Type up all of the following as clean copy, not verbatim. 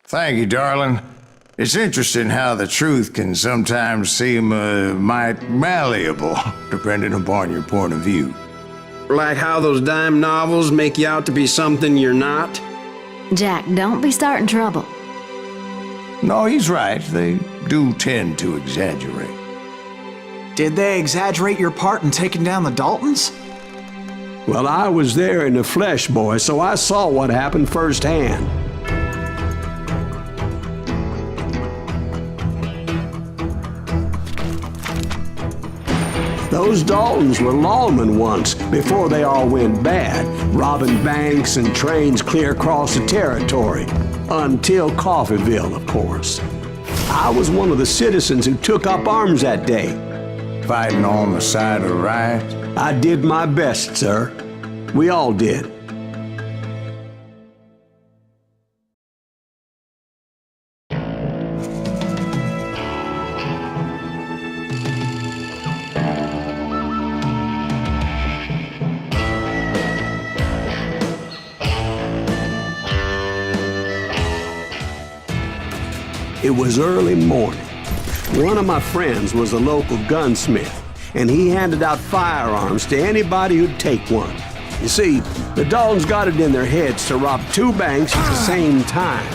Thank you, darling. It's interesting how the truth can sometimes seem might malleable, depending upon your point of view. Like how those dime novels make you out to be something you're not? Jack, don't be starting trouble. No, he's right. They do tend to exaggerate. Did they exaggerate your part in taking down the Daltons? Well, I was there in the flesh, boy, so I saw what happened firsthand. Those Daltons were lawmen once, before they all went bad, robbing banks and trains clear across the territory. Until Coffeeville, of course. I was one of the citizens who took up arms that day. Fighting on the side of right? I did my best, sir. We all did. It was early morning. One of my friends was a local gunsmith, and he handed out firearms to anybody who'd take one. You see, the Daltons got it in their heads to rob 2 banks at the same time.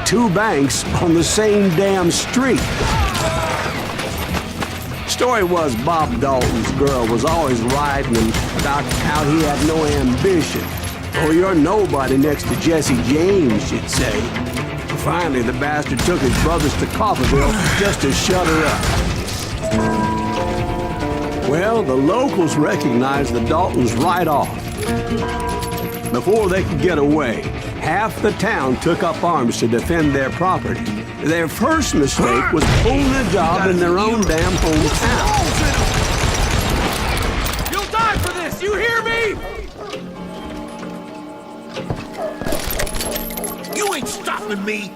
2 banks on the same damn street. Story was Bob Dalton's girl was always writing him about how he had no ambition. Oh, you're nobody next to Jesse James, she'd say. Finally, the bastard took his brothers to Coffeeville just to shut her up. Well, the locals recognized the Daltons right off. Before they could get away, half the town took up arms to defend their property. Their first mistake was pulling a job in their own damn hometown. You'll die for this, you hear me? You ain't stopping me!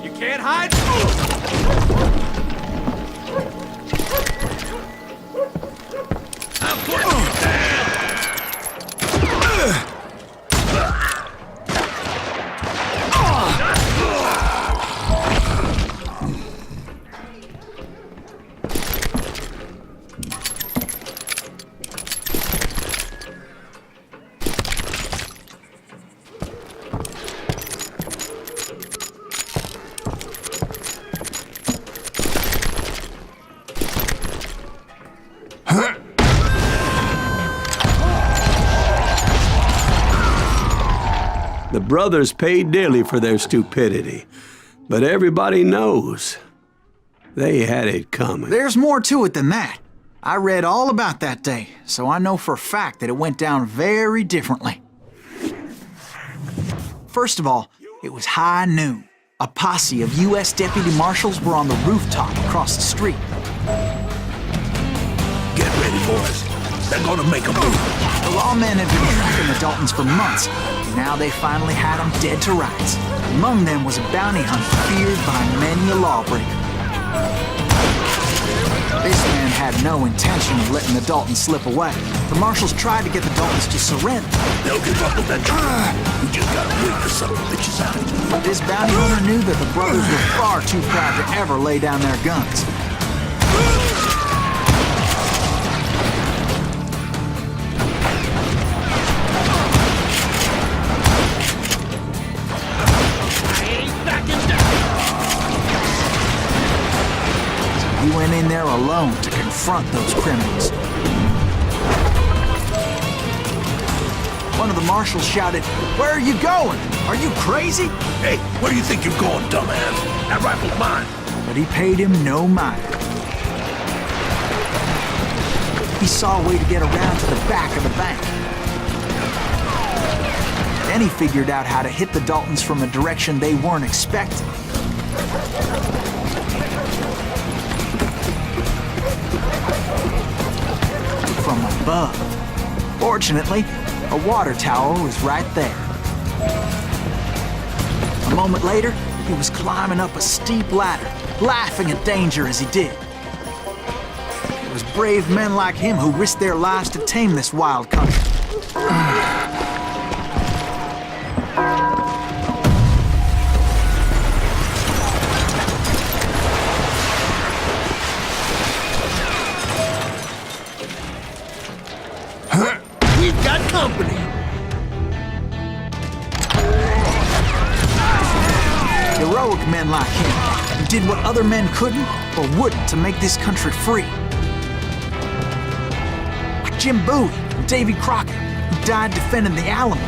You can't hide! I'm putting you down! The brothers paid dearly for their stupidity, but everybody knows they had it coming. There's more to it than that. I read all about that day, so I know for a fact that it went down very differently. First of all, it was high noon. A posse of U.S. deputy marshals were on the rooftop across the street. Get ready, boys. They're gonna make a move. The lawmen had been tracking the Daltons for months, and now they finally had them dead to rights. Among them was a bounty hunter feared by many a lawbreaker. This man had no intention of letting the Daltons slip away. The marshals tried to get the Daltons to surrender. They'll give up eventually. We just gotta wait for some bitches out. But this bounty hunter knew that the brothers were far too proud to ever lay down their guns. He went in there alone to confront those criminals. One of the marshals shouted, "Where are you going? Are you crazy?" Hey, where do you think you're going, dumbass? That rifle's mine. But he paid him no mind. He saw a way to get around to the back of the bank. Then he figured out how to hit the Daltons from a direction they weren't expecting. From above. Fortunately, a water tower was right there. A moment later, he was climbing up a steep ladder, laughing at danger as he did. It was brave men like him who risked their lives to tame this wild country. We've got company. Heroic men like him who did what other men couldn't or wouldn't to make this country free. Like Jim Bowie and Davy Crockett, who died defending the Alamo.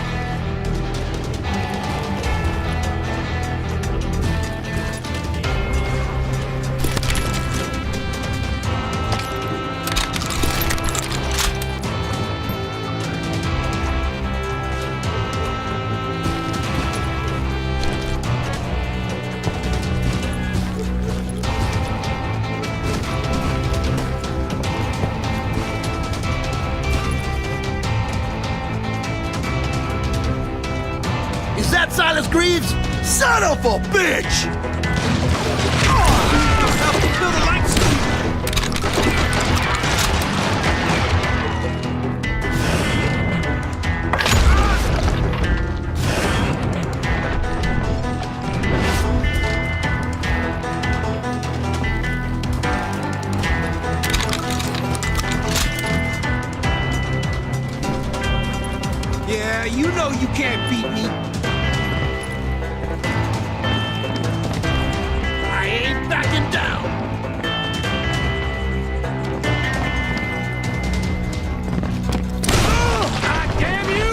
Is that Silas Greaves? Son of a bitch! Yeah, you know you can't beat me. I ain't backing down. God damn you!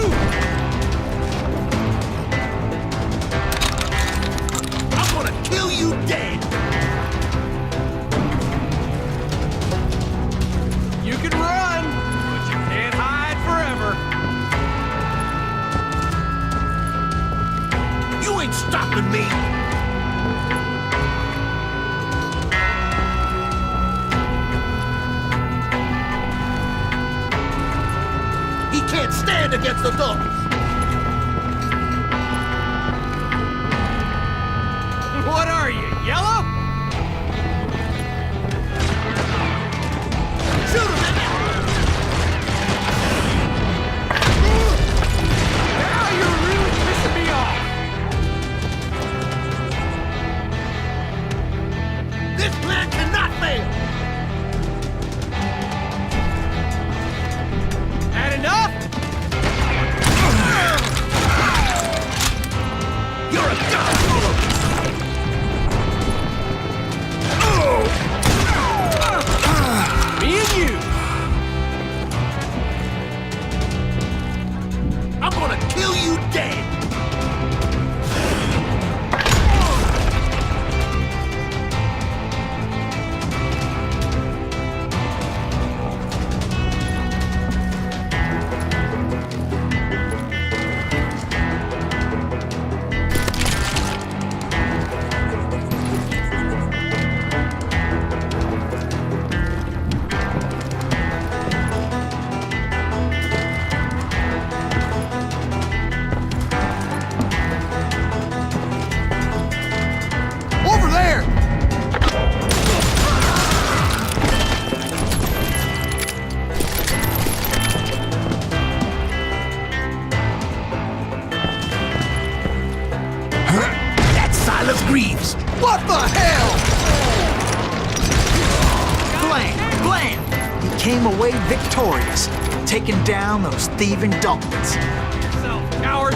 I'm gonna kill you dead. You can run, but you can't hide forever. You ain't stopping me. He can't stand against the Daltons. What are you, yellow? Shoot him! Now you're really pissing me off. This plan cannot fail. Had enough? You're a god. Me and you. I'm gonna kill you dead. Over there! That's Silas Greaves. What the hell? Blam! Blam! He came away victorious, taking down those thieving Daltons. Yourself, coward.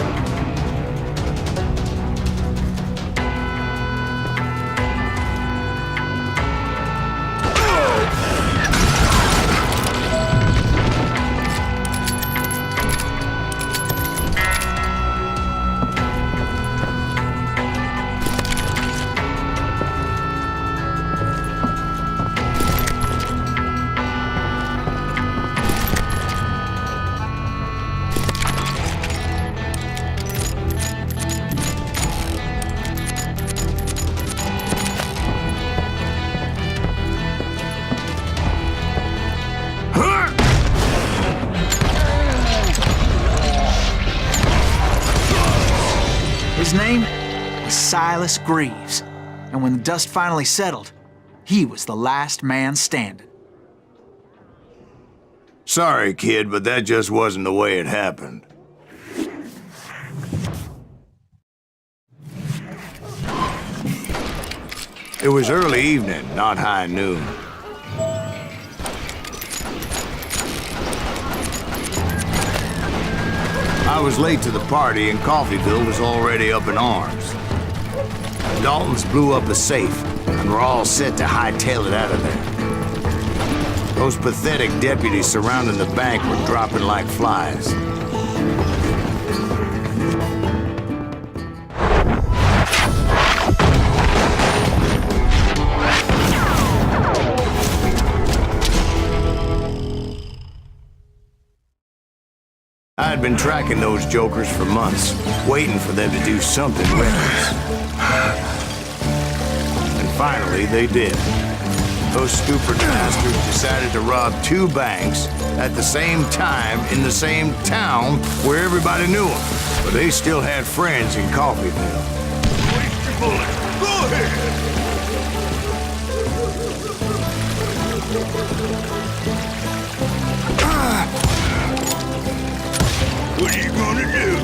His name was Silas Greaves, and when the dust finally settled, he was the last man standing. Sorry, kid, but that just wasn't the way it happened. It was early evening, not high noon. I was late to the party and Coffeyville was already up in arms. The Daltons blew up a safe and were all set to hightail it out of there. Those pathetic deputies surrounding the bank were dropping like flies. I had been tracking those jokers for months, waiting for them to do something reckless. And finally, they did. Those stupid bastards decided to rob 2 banks at the same time in the same town where everybody knew them. But they still had friends in Coffeyville. Waste your bullets. Go ahead! What are you gonna do?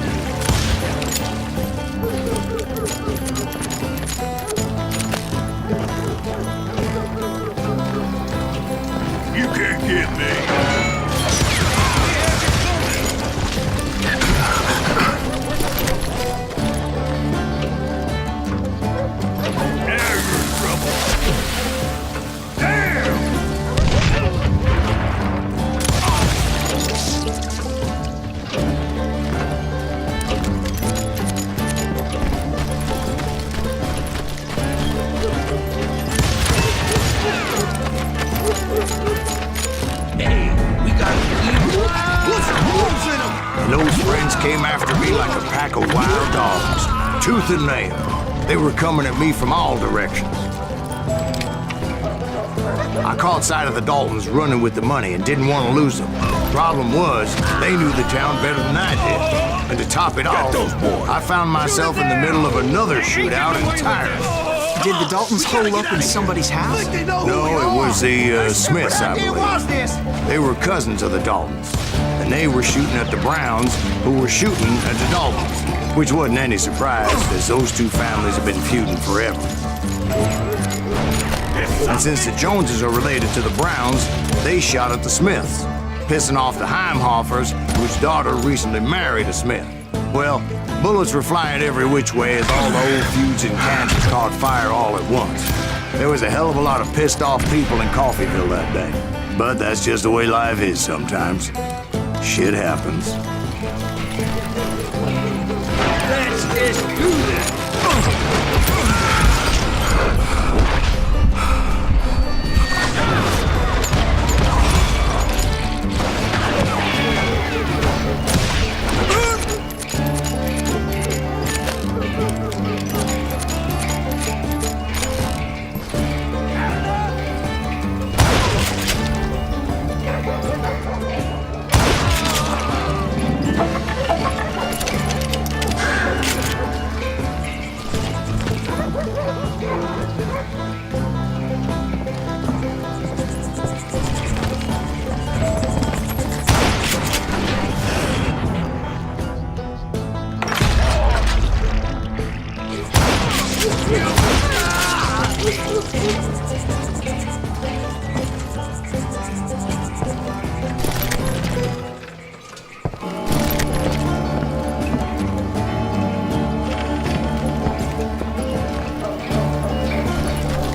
You can't get me. Now you're in trouble. Damn! And those friends came after me like a pack of wild dogs, tooth and nail. They were coming at me from all directions. I caught sight of the Daltons running with the money and didn't want to lose them. Problem was, they knew the town better than I did. And to top it off, I found myself in the middle of another shootout entirely. Did the Daltons hole up in somebody's house? No, it was the Smiths, I believe. They were cousins of the Daltons, and they were shooting at the Browns, who were shooting at the Daltons, which wasn't any surprise, as those 2 families have been feuding forever. And since the Joneses are related to the Browns, they shot at the Smiths, pissing off the Heimhoffers, whose daughter recently married a Smith. Well, bullets were flying every which way as all the old feuds in Kansas caught fire all at once. There was a hell of a lot of pissed off people in Coffeyville that day. But that's just the way life is sometimes. Shit happens. Let's just do this.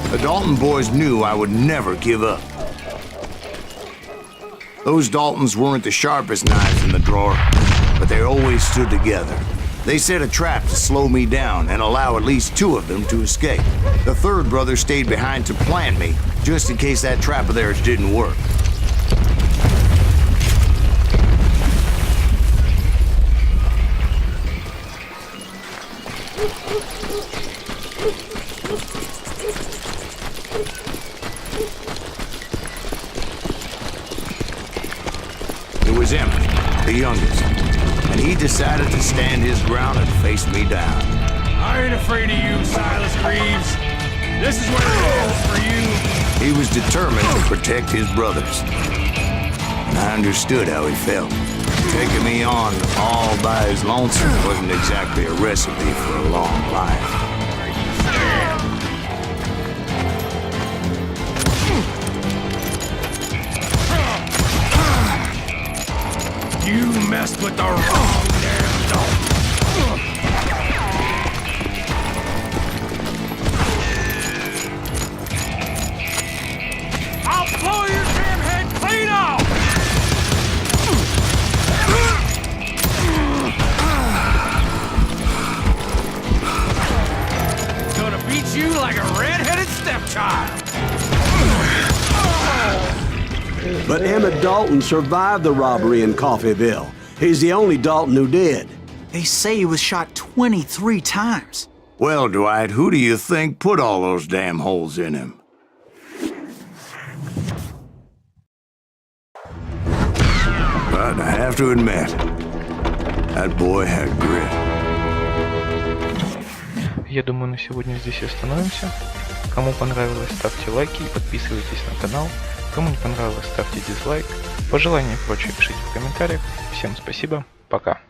The Dalton boys knew I would never give up. Those Daltons weren't the sharpest knives in the drawer, but they always stood together. They set a trap to slow me down and allow at least 2 of them to escape. The 3rd brother stayed behind to plant me, just in case that trap of theirs didn't work. It was Emmett, the youngest, and he decided to stand his ground and face me down. I ain't afraid of you, Silas Greaves. This is where it ends for you. He was determined to protect his brothers. And I understood how he felt. Taking me on all by his lonesome wasn't exactly a recipe for a long life. You messed with the wrong damn dog. I'll blow your damn head clean off! Gonna beat you like a red-headed stepchild. But Emmett Dalton survived the robbery in Coffeyville. He's the only Dalton who did. They say he was shot 23 times. Well, Dwight, who do you think put all those damn holes in him? But I have to admit, that boy had grit. Я думаю, на сегодня здесь и остановимся. Кому понравилось, ставьте лайки и подписывайтесь на канал. Кому не понравилось, ставьте дизлайк. Пожелания и прочее пишите в комментариях. Всем спасибо, пока.